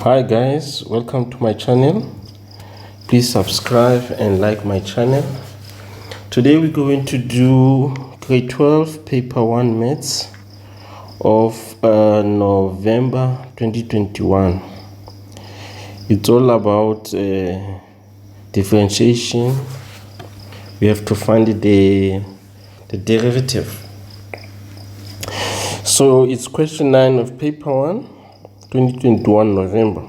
Hi guys, welcome to my channel. Please subscribe and like my channel. Today we're going to do grade 12 paper 1 maths of November 2021. It's all about differentiation. We have to find the derivative. So it's question 9 of paper 1, 2021 November.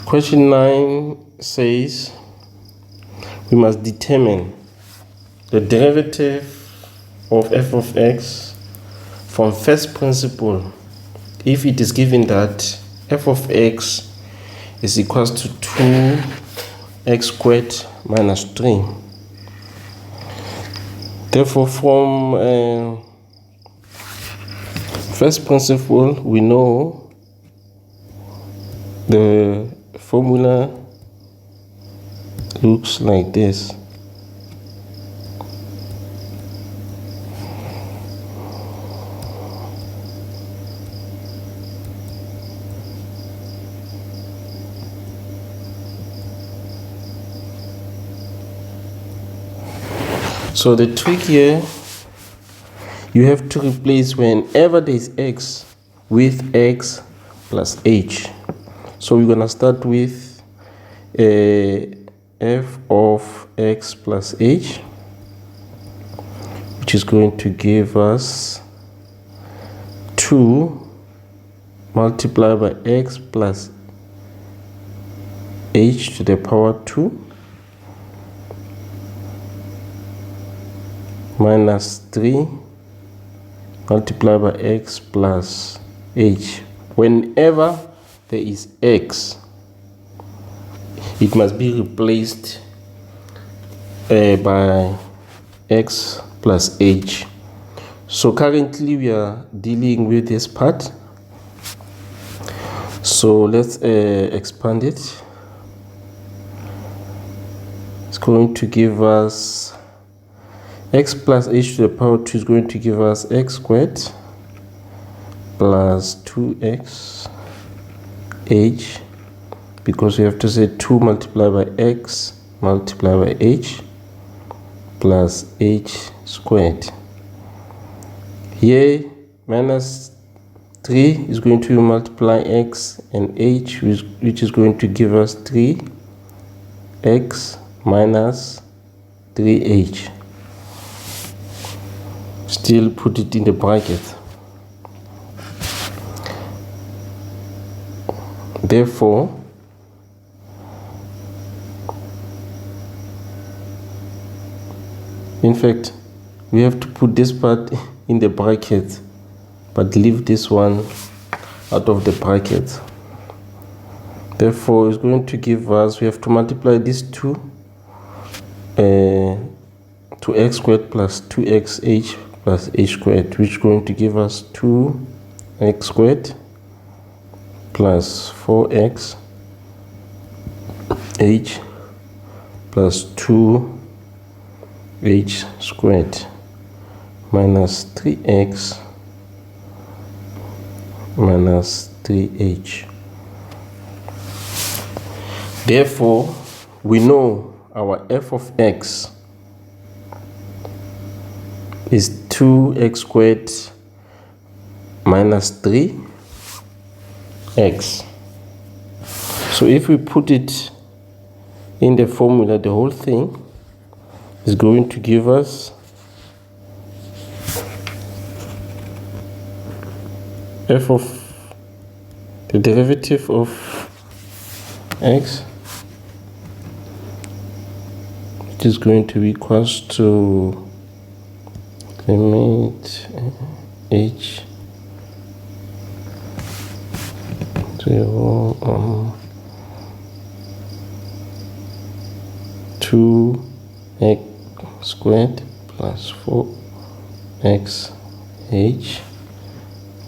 Question 9 says we must determine the derivative of f of x from first principle if it is given that f of x is equals to 2x squared minus 3. Therefore, from first principle, we know the formula looks like this. So the trick here, you have to replace whenever there is x with x plus h. So we're gonna start with f of x plus h, which is going to give us 2 multiplied by x plus h to the power 2 minus 3 multiplied by x plus h. Whenever there is x, it must be replaced by x plus h. So currently we are dealing with this part. So let's expand it. It's going to give us x plus h to the power 2 is going to give us x squared plus 2x h, because we have to say 2 multiplied by x multiplied by h plus h squared. Here minus 3 is going to multiply x and h, which is going to give us 3x minus 3h. Still put it in the bracket. Therefore, in fact, we have to put this part in the bracket, but leave this one out of the bracket. Therefore, it's going to give us, we have to multiply these two to x squared plus 2xh plus h squared, which is going to give us 2x squared plus 4x h plus 2h squared minus 3x minus 3h. Therefore, we know our f of x is 2x squared minus 3x. So if we put it in the formula, the whole thing is going to give us f of the derivative of x, which is going to be equals to limit h 0 2x squared plus 4x h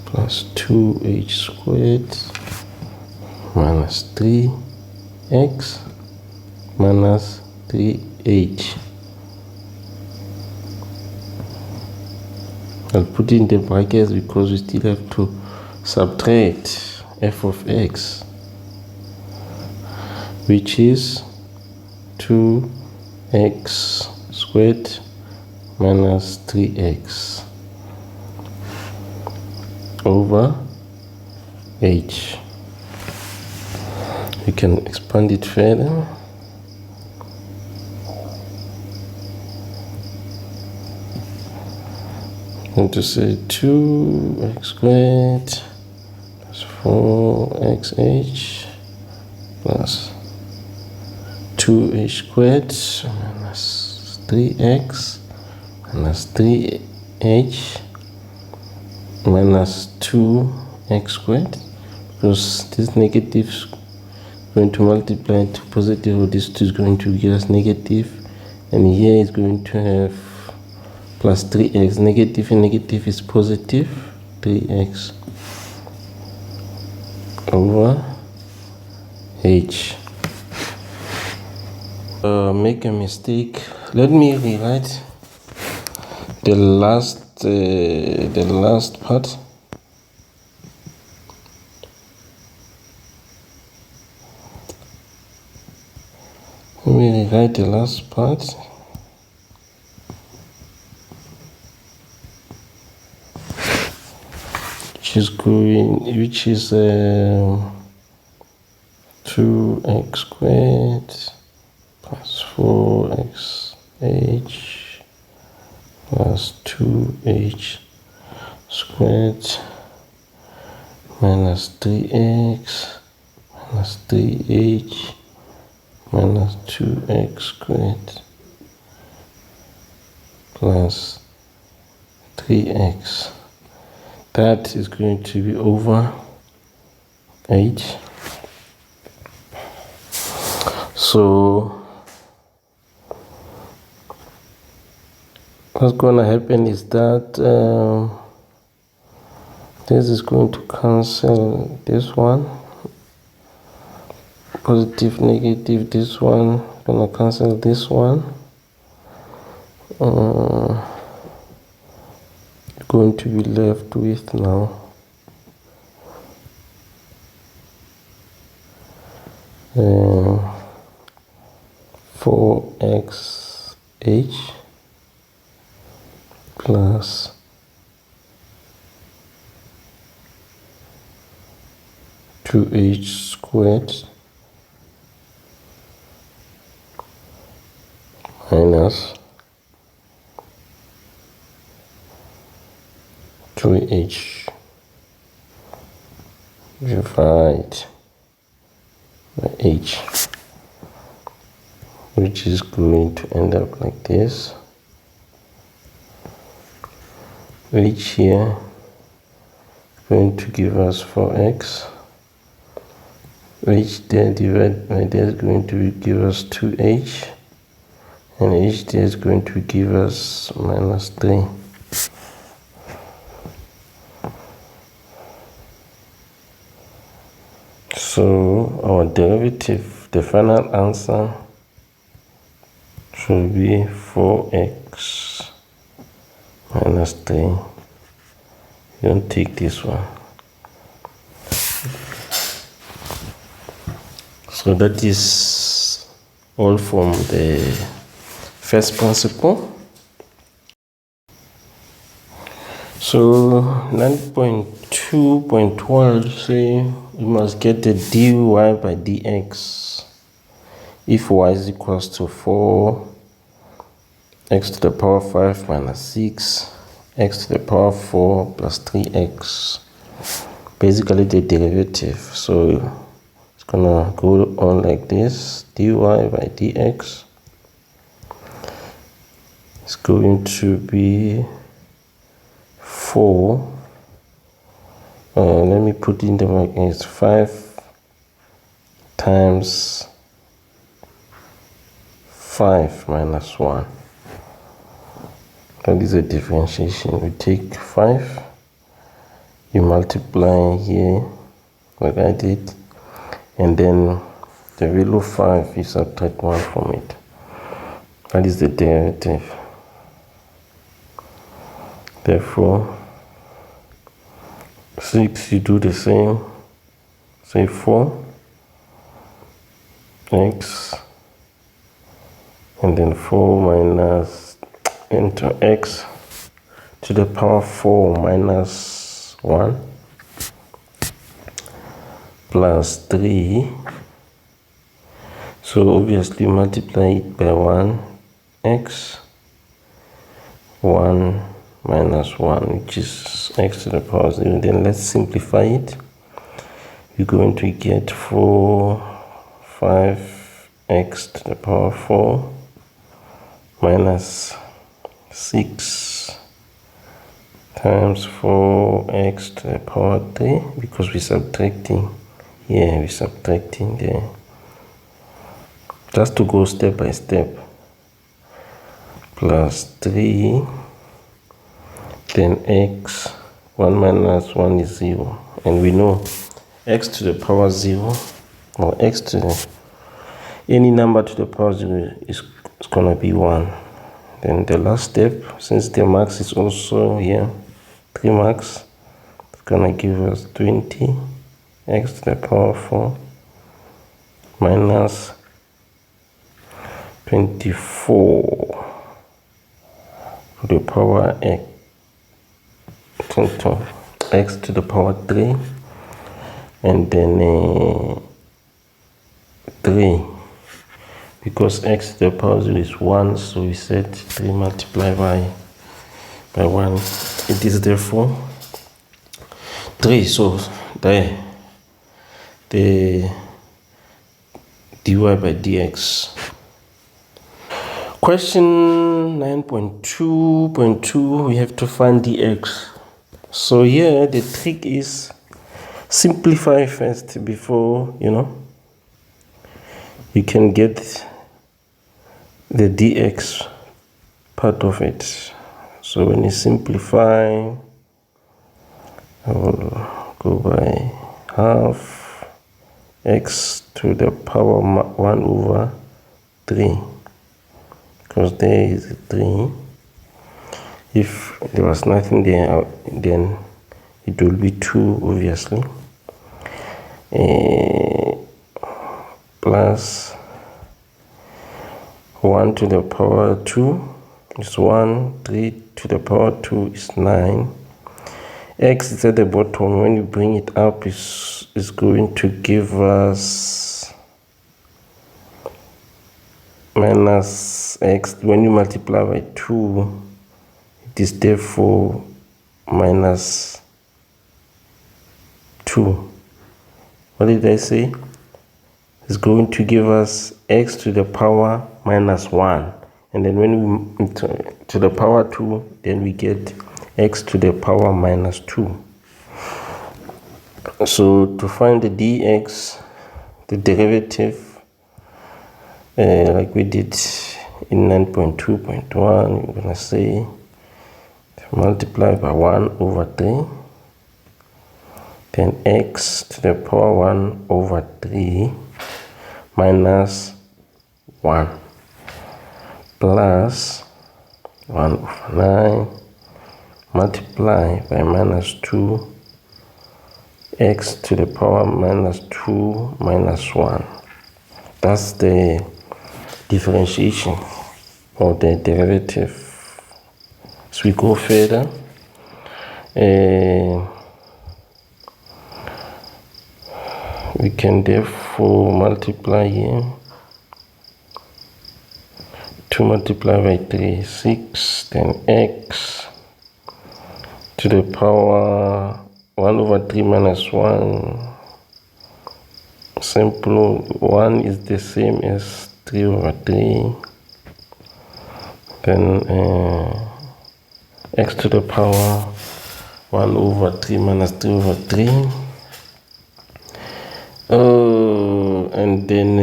plus 2h squared minus 3x minus 3h. I'll put in the brackets because we still have to subtract f of x, which is 2x squared minus 3x over h. We can expand it further. I'm going to say 2x squared plus 4xh plus 2h squared minus 3x minus 3h minus 2x squared, because this negative is going to multiply to positive, or this 2 is going to give us negative, and here is going to have plus 3x. Negative and negative is positive, 3x over h. Make a mistake. Let me rewrite the last part. Let me rewrite the last part. Which is 2x squared plus 4xh plus 2h squared minus 3x minus 3h minus 2x squared plus 3x. That is going to be over h. So what's going to happen is that this is going to cancel this one, positive negative, this one going to cancel this one. Going to be left with now 4xh plus 2h squared minus 2h divided by h, which is going to end up like this. H here going to give us 4x. H there divided by there is going to give us 2h, and h there is going to give us minus 3. So our derivative, the final answer, should be 4x minus 3. You don't take this one. So that is all from the first principle. So 9.2.12 say we must get the dy by dx if y is equals to 4 x to the power 5 minus 6 x to the power 4 plus 3x, basically the derivative. So it's gonna go on like this. Dy by dx is going to be 4, let me put in the mark, it's 5 times 5 minus 1. That is a differentiation. We take 5, you multiply here like I did, and then the value 5 you subtract 1 from it. That is the derivative. Therefore 6 you do the same, say 4 x, and then 4 minus into x to the power 4 minus 1 plus 3. So obviously multiply it by 1 x, 1 minus 1, which is x to the power 0. Then let's simplify it. We're going to get 5x to the power 4 minus 6 times 4x to the power 3, because we're subtracting here, we're subtracting there. Just to go step by step. Plus 3, then x, 1 minus 1 is 0. And we know x to the power 0, or x to the, any number to the power 0 is going to be 1. Then the last step, since the max is also here, 3 max, it's going to give us 20 x to the power 4 minus 24 to the power x, x to the power 3, and then 3, because x to the power 0 is 1, so we said 3 multiplied by 1. It is therefore 3. So the dy by dx. Question 9.2.2, we have to find dx. So here the trick is simplify first before, you can get the dx part of it. So when you simplify, I will go by half x to the power 1 over 3, because there is a 3. If there was nothing there, then it will be 2, obviously. Plus 1 to the power 2 is 1, 3 to the power 2 is 9. X is at the bottom. When you bring it up, is going to give us minus x. When you multiply by 2, it is therefore minus 2. What did I say? It's going to give us x to the power minus 1. And then when we to the power 2, then we get x to the power minus 2. So to find the dx, the derivative, like we did in 9.2.1, we're going to say multiply by 1 over 3, then x to the power 1 over 3 minus 1 plus 1 over 9 multiply by minus 2 x to the power minus 2 minus 1. That's the differentiation or the derivative. As we go further, we can therefore multiply here. 2 multiplied by 3 is 6, then x to the power 1 over 3 minus 1. Simple. 1 is the same as 3 over 3. Then x to the power 1 over 3 minus 3 over 3. And then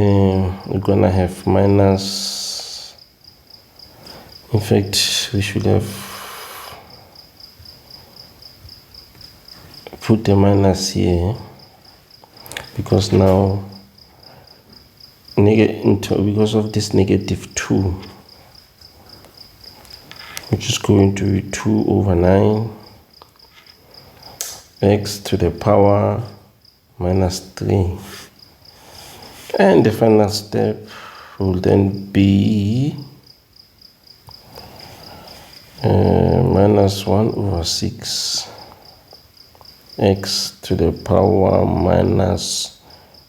we're gonna have minus, in fact we should have put the minus here, because now because of this negative 2, which is going to be 2 over 9 x to the power minus 3. And the final step will then be minus 1 over 6 x to the power minus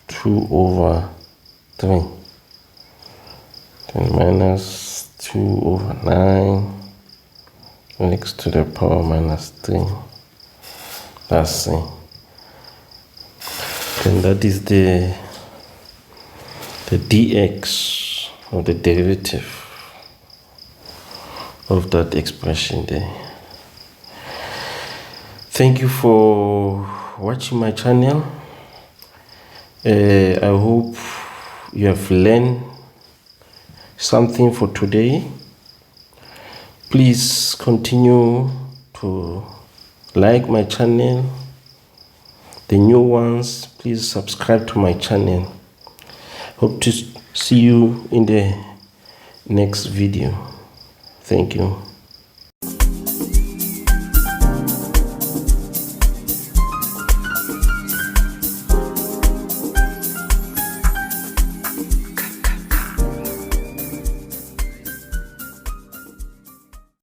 2 over 3. Then minus 2 over 9 x to the power minus 3. That's it. Then that is the dx, or the derivative of that expression there. Thank you for watching my channel. I hope you have learned something for today. Please continue to like my channel. The new ones, please subscribe to my channel. Hope to see you in the next video. Thank you.